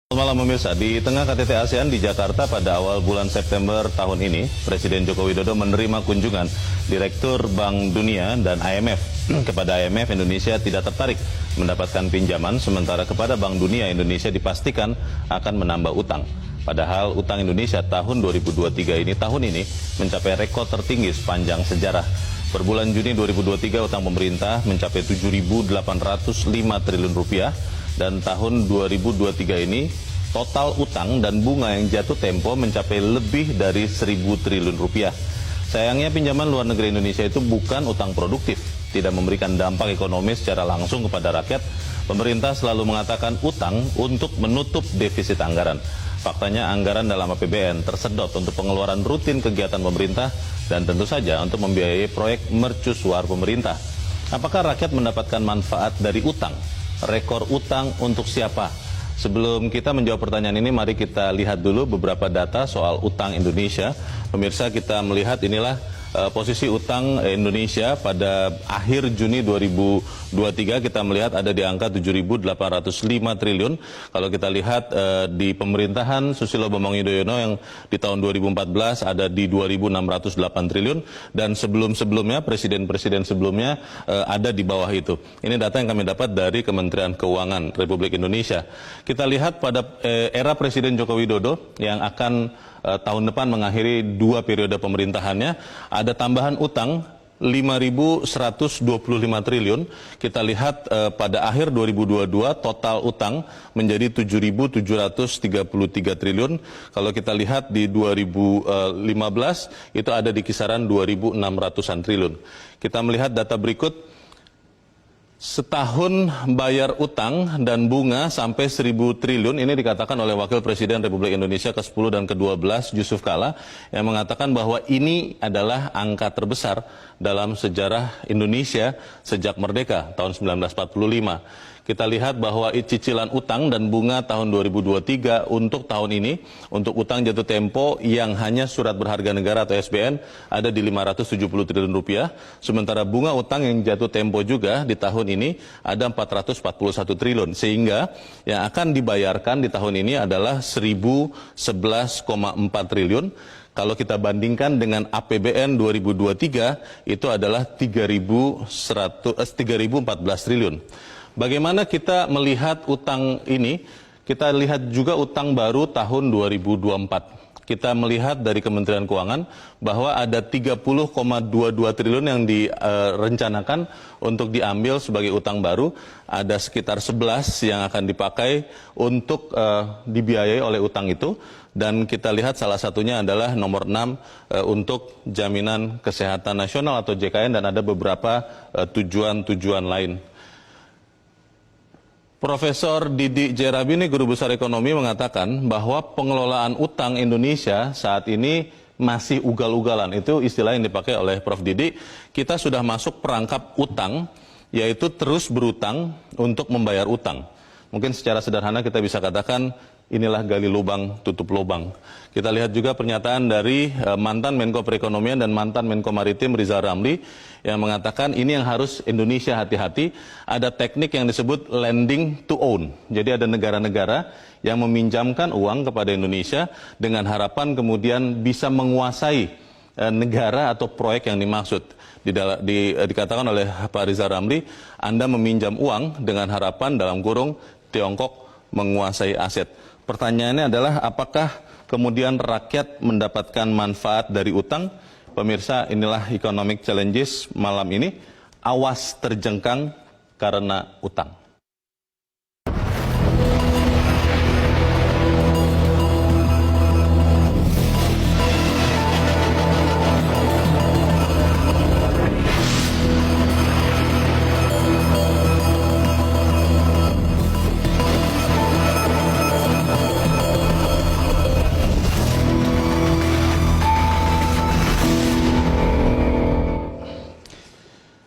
Selamat malam pemirsa, di tengah KTT ASEAN di Jakarta pada awal bulan September tahun ini, Presiden Joko Widodo menerima kunjungan Direktur Bank Dunia dan IMF. Kepada IMF, Indonesia tidak tertarik mendapatkan pinjaman, sementara kepada Bank Dunia, Indonesia dipastikan akan menambah utang. Padahal utang Indonesia tahun 2023 tahun ini mencapai rekor tertinggi sepanjang sejarah. Per bulan Juni 2023 utang pemerintah mencapai 7.805 triliun rupiah. Dan tahun 2023 ini total utang dan bunga yang jatuh tempo mencapai lebih dari 1.000 triliun rupiah. Sayangnya pinjaman luar negeri Indonesia itu bukan utang produktif, tidak memberikan dampak ekonomi secara langsung kepada rakyat. Pemerintah selalu mengatakan utang untuk menutup defisit anggaran. Faktanya anggaran dalam APBN tersedot untuk pengeluaran rutin kegiatan pemerintah dan tentu saja untuk membiayai proyek mercusuar pemerintah. Apakah rakyat mendapatkan manfaat dari utang? Rekor utang untuk siapa? Sebelum kita menjawab pertanyaan ini, mari kita lihat dulu beberapa data soal utang Indonesia. Pemirsa, kita melihat inilah posisi utang Indonesia pada akhir Juni 2023, kita melihat ada di angka 7.805 triliun. Kalau kita lihat di pemerintahan Susilo Bambang Yudhoyono yang di tahun 2014 ada di 2.608 triliun, dan sebelum-sebelumnya presiden-presiden sebelumnya ada di bawah itu. Ini data yang kami dapat dari Kementerian Keuangan Republik Indonesia. Kita lihat pada era Presiden Joko Widodo yang akan tahun depan mengakhiri 2 periode pemerintahannya, ada tambahan utang 5.125 triliun. Kita lihat pada akhir 2022 total utang menjadi 7.733 triliun. Kalau kita lihat di 2015 itu ada di kisaran 2.600-an triliun. Kita melihat data berikut. Setahun bayar utang dan bunga sampai 1.000 triliun, ini dikatakan oleh Wakil Presiden Republik Indonesia ke-10 dan ke-12 Yusuf Kala, yang mengatakan bahwa ini adalah angka terbesar dalam sejarah Indonesia sejak merdeka tahun 1945. Kita lihat bahwa cicilan utang dan bunga tahun 2023 untuk tahun ini, untuk utang jatuh tempo yang hanya surat berharga negara atau SBN ada di 570 triliun rupiah. Sementara bunga utang yang jatuh tempo juga di tahun ini ada 441 triliun. Sehingga yang akan dibayarkan di tahun ini adalah 1.011,4 triliun. Kalau kita bandingkan dengan APBN 2023 itu adalah 3.014 triliun. Bagaimana kita melihat utang ini? Kita lihat juga utang baru tahun 2024. Kita melihat dari Kementerian Keuangan bahwa ada 30,22 triliun yang direncanakan untuk diambil sebagai utang baru. Ada sekitar 11 yang akan dipakai untuk dibiayai oleh utang itu. Dan kita lihat salah satunya adalah nomor 6 untuk Jaminan Kesehatan Nasional atau JKN, dan ada beberapa tujuan-tujuan lain. Profesor Didi Jerabini, Guru Besar Ekonomi, mengatakan bahwa pengelolaan utang Indonesia saat ini masih ugal-ugalan. Itu istilah yang dipakai oleh Prof. Didi. Kita sudah masuk perangkap utang, yaitu terus berutang untuk membayar utang. Mungkin secara sederhana kita bisa katakan inilah gali lubang tutup lubang. Kita lihat juga pernyataan dari mantan Menko Perekonomian dan mantan Menko Maritim Rizal Ramli yang mengatakan ini yang harus Indonesia hati-hati. Ada teknik yang disebut lending to own. Jadi ada negara-negara yang meminjamkan uang kepada Indonesia dengan harapan kemudian bisa menguasai negara atau proyek yang dimaksud. Dikatakan oleh Pak Rizal Ramli, Anda meminjam uang dengan harapan dalam kurung Tiongkok menguasai aset. Pertanyaannya adalah apakah kemudian rakyat mendapatkan manfaat dari utang? Pemirsa, inilah Economic Challenges malam ini. Awas terjengkang karena utang.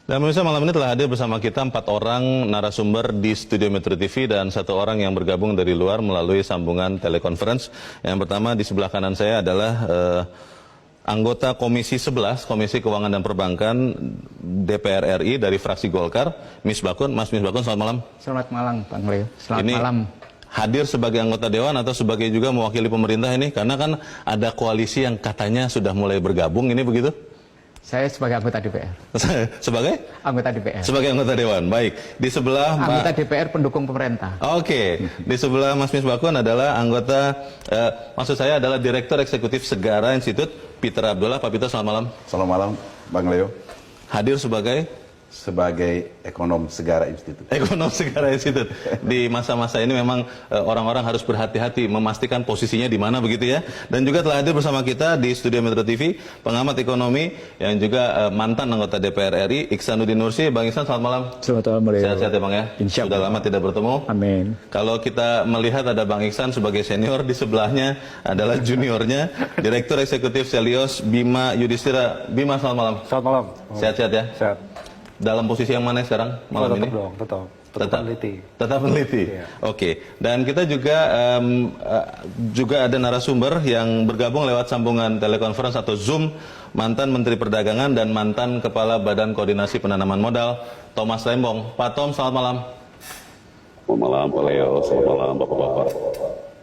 Dan pemirsa, malam ini telah hadir bersama kita 4 orang narasumber di studio Metro TV dan 1 orang yang bergabung dari luar melalui sambungan telekonferensi. Yang pertama di sebelah kanan saya adalah anggota Komisi 11, Komisi Keuangan dan Perbankan DPR RI dari fraksi Golkar, Misbakun. Mas Misbakun, selamat malam. Selamat malam, Bang Leo. Selamat malam. hadir sebagai anggota dewan atau sebagai juga mewakili pemerintah ini? Karena kan ada koalisi yang katanya sudah mulai bergabung, ini begitu? Saya sebagai anggota DPR. Sebagai? Anggota DPR. Sebagai anggota dewan, baik. Di sebelah anggota DPR pendukung pemerintah. Oke. Di sebelah Mas Misbakun adalah anggota, maksud saya adalah Direktur Eksekutif Segara Institute, Peter Abdullah. Pak Peter, selamat malam. Selamat malam, Bang Leo. Hadir sebagai ekonom Segara Institute. Ekonom Segara Institute. Di masa-masa ini memang orang-orang harus berhati-hati memastikan posisinya di mana begitu ya. Dan juga telah hadir bersama kita di Studio Metro TV pengamat ekonomi yang juga mantan anggota DPR RI, Iksanuddin Nursi. Bang Iksan, selamat malam. Selamat malam, Leo. Sehat-sehat ya Bang ya. Insya Allah. Sudah lama tidak bertemu. Amin. Kalau kita melihat ada Bang Iksan sebagai senior, di sebelahnya adalah juniornya, Direktur Eksekutif Selios, Bima Yudhistira. Bima, selamat malam. Selamat malam. Sehat-sehat ya. Sehat. Dalam posisi yang mana sekarang malam ini? Tetap meneliti. Tetap meneliti. Iya. Oke. Dan kita juga juga ada narasumber yang bergabung lewat sambungan telekonferensi atau Zoom, mantan Menteri Perdagangan dan mantan Kepala Badan Koordinasi Penanaman Modal, Thomas Lembong. Pak Tom, selamat malam. Selamat malam Pak Leo, selamat malam Bapak-Bapak.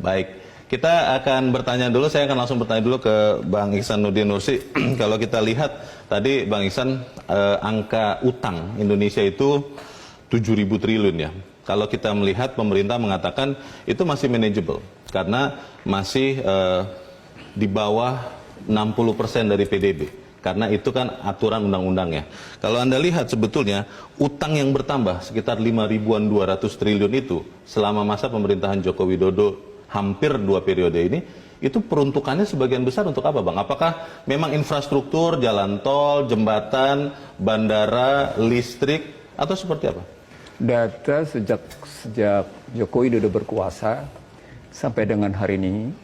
Baik. Kita akan bertanya dulu, saya akan langsung bertanya dulu ke Bang Iksanuddin Nursi. Kalau kita lihat tadi Bang Iksan, angka utang Indonesia itu 7.000 triliun ya. Kalau kita melihat pemerintah mengatakan itu masih manageable karena masih di bawah 60% dari PDB. Karena itu kan aturan undang-undang ya. Kalau Anda lihat sebetulnya utang yang bertambah sekitar 5.200 triliun itu selama masa pemerintahan Joko Widodo hampir 2 periode ini, itu peruntukannya sebagian besar untuk apa Bang? Apakah memang infrastruktur, jalan tol, jembatan, bandara, listrik, atau seperti apa? Data sejak Jokowi Widodo berkuasa sampai dengan hari ini,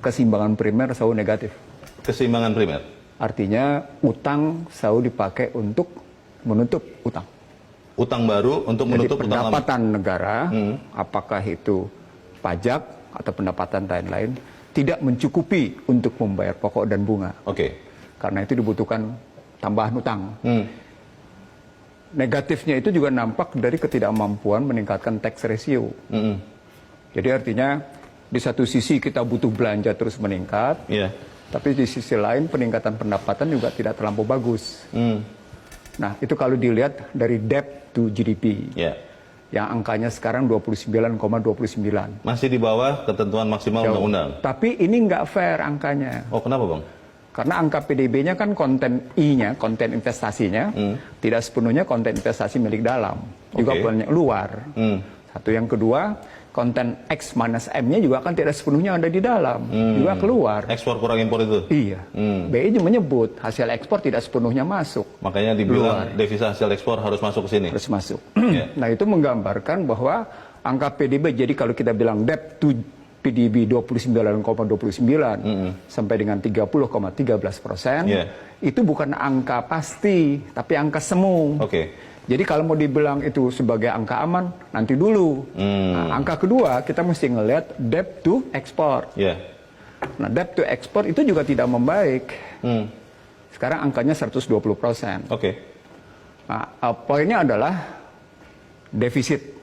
keseimbangan primer selalu negatif. Keseimbangan primer? Artinya utang selalu dipakai untuk menutup utang. Utang baru untuk menutup utang lama. Pendapatan negara, apakah itu pajak atau pendapatan lain-lain, tidak mencukupi untuk membayar pokok dan bunga. Oke. Karena itu dibutuhkan tambahan utang. Negatifnya itu juga nampak dari ketidakmampuan meningkatkan tax ratio. Jadi artinya di satu sisi kita butuh belanja terus meningkat, tapi di sisi lain peningkatan pendapatan juga tidak terlampau bagus. Nah, itu kalau dilihat dari debt to GDP, yang angkanya sekarang 29,29. Masih di bawah ketentuan maksimal undang-undang. Tapi ini nggak fair angkanya. Oh, kenapa Bang? Karena angka PDB-nya kan konten I-nya, konten investasinya, tidak sepenuhnya konten investasi milik dalam. Juga banyak luar. Satu, yang kedua, konten X minus M-nya juga kan tidak sepenuhnya ada di dalam, juga keluar. Ekspor kurang impor itu? Iya. BI menyebut hasil ekspor tidak sepenuhnya masuk. Makanya dibilang devisa hasil ekspor harus masuk ke sini? Harus masuk. Nah, itu menggambarkan bahwa angka PDB, jadi kalau kita bilang debt to PDB 29,29 sampai dengan 30,13%, itu bukan angka pasti, tapi angka semu. Jadi kalau mau dibilang itu sebagai angka aman, nanti dulu. Nah, angka kedua, kita mesti ngelihat debt to export. Nah, debt to export itu juga tidak membaik. Sekarang angkanya 120%. Nah, poinnya adalah defisit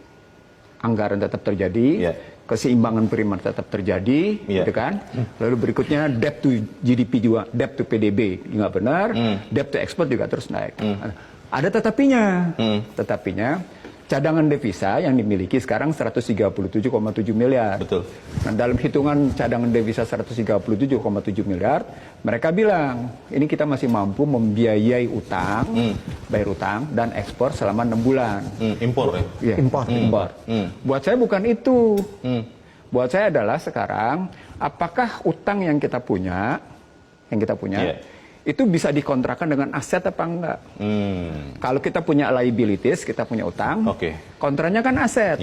anggaran tetap terjadi, keseimbangan primer tetap terjadi, gitu kan? Lalu berikutnya debt to GDP juga, debt to PDB juga benar, debt to export juga terus naik. Ada tetapinya. Tetapinya cadangan devisa yang dimiliki sekarang 137,7 miliar. Betul. Nah, dalam hitungan cadangan devisa 137,7 miliar, mereka bilang ini kita masih mampu membiayai utang, bayar utang dan ekspor selama 6 bulan. Impor ya? Impor. Buat saya bukan itu. Buat saya adalah sekarang apakah utang yang kita punya, itu bisa dikontrakkan dengan aset apa enggak? Kalau kita punya liabilities, kita punya utang, kontraknya kan aset.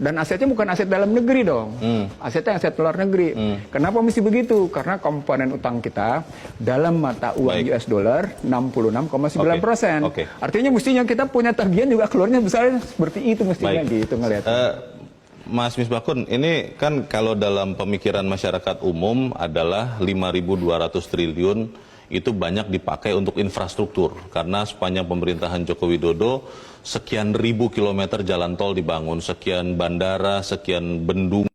Dan asetnya bukan aset dalam negeri dong. Asetnya aset luar negeri. Kenapa mesti begitu? Karena komponen utang kita dalam mata uang US dollar 66,9%. Artinya mestinya kita punya tagihan juga keluarnya besar seperti itu mestinya gitu ngelihat. Mas Misbakun, ini kan kalau dalam pemikiran masyarakat umum adalah 5.200 triliun itu banyak dipakai untuk infrastruktur. Karena sepanjang pemerintahan Joko Widodo, sekian ribu kilometer jalan tol dibangun, sekian bandara, sekian bendungan,